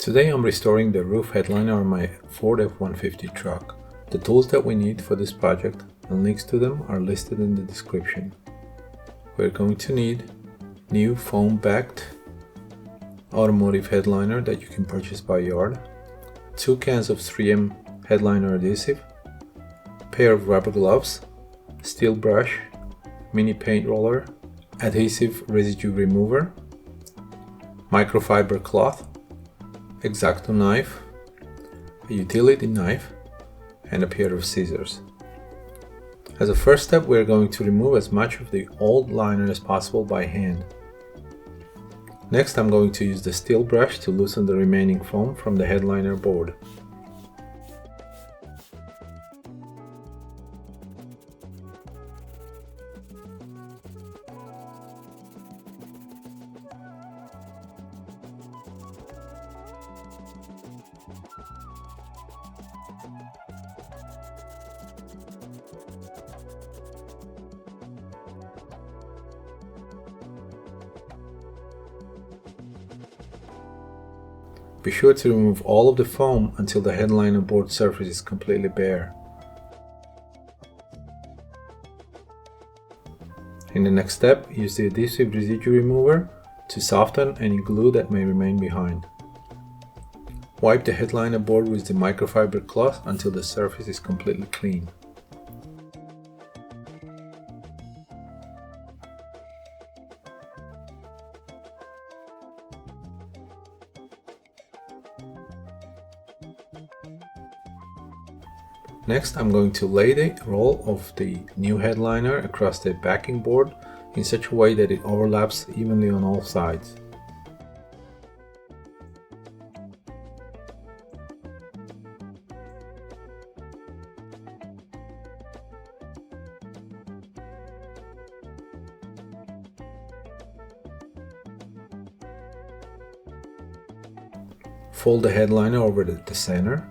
Today I'm restoring the roof headliner on my Ford F-150 truck. The tools that we need for this project and links to them are listed in the description. We're going to need new foam-backed automotive headliner that you can purchase by yard, 2 cans of 3M headliner adhesive, a pair of rubber gloves, steel brush, mini paint roller, adhesive residue remover, microfiber cloth, X-Acto knife, a utility knife, and a pair of scissors. As a first step, we are going to remove as much of the old liner as possible by hand. Next, I'm going to use the steel brush to loosen the remaining foam from the headliner board. Be sure to remove all of the foam until the headliner board surface is completely bare. In the next step, use the adhesive residue remover to soften any glue that may remain behind. Wipe the headliner board with the microfiber cloth until the surface is completely clean. Next, I'm going to lay the roll of the new headliner across the backing board in such a way that it overlaps evenly on all sides. Fold the headliner over the center.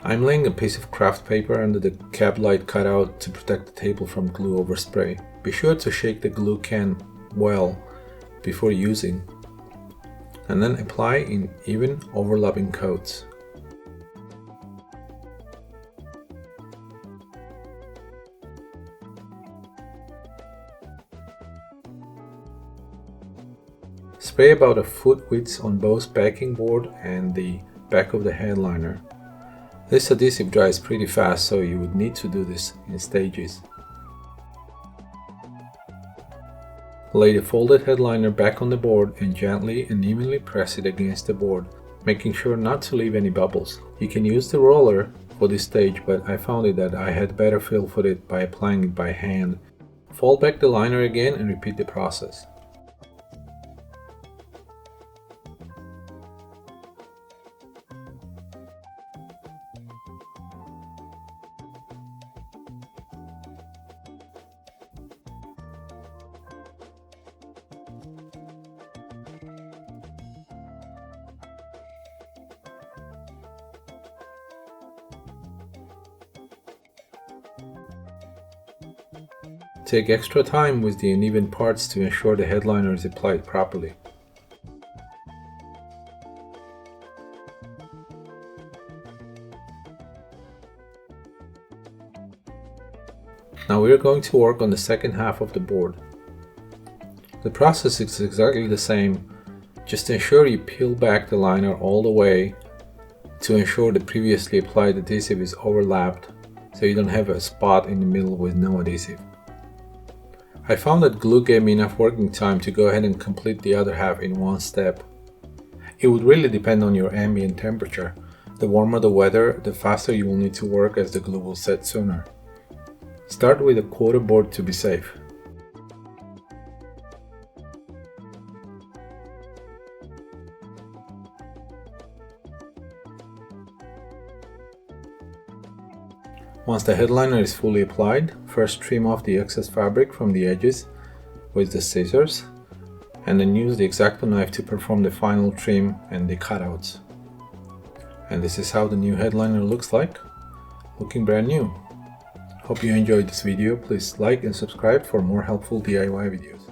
I'm laying a piece of craft paper under the cab light cutout to protect the table from glue overspray. Be sure to shake the glue can well before using, and then apply in even overlapping coats. Spray about a foot width on both backing board and the back of the headliner. This adhesive dries pretty fast, so you would need to do this in stages. Lay the folded headliner back on the board and gently and evenly press it against the board, making sure not to leave any bubbles. You can use the roller for this stage, but I found it that I had better feel for it by applying it by hand. Fold back the liner again and repeat the process. Take extra time with the uneven parts to ensure the headliner is applied properly. Now we are going to work on the second half of the board. The process is exactly the same, just ensure you peel back the liner all the way to ensure the previously applied adhesive is overlapped so you don't have a spot in the middle with no adhesive. I found that glue gave me enough working time to go ahead and complete the other half in one step. It would really depend on your ambient temperature. The warmer the weather, the faster you will need to work as the glue will set sooner. Start with a quarter board to be safe. Once the headliner is fully applied, first trim off the excess fabric from the edges with the scissors, and then use the X-Acto knife to perform the final trim and the cutouts. And this is how the new headliner looks like, looking brand new. Hope you enjoyed this video. Please like and subscribe for more helpful DIY videos.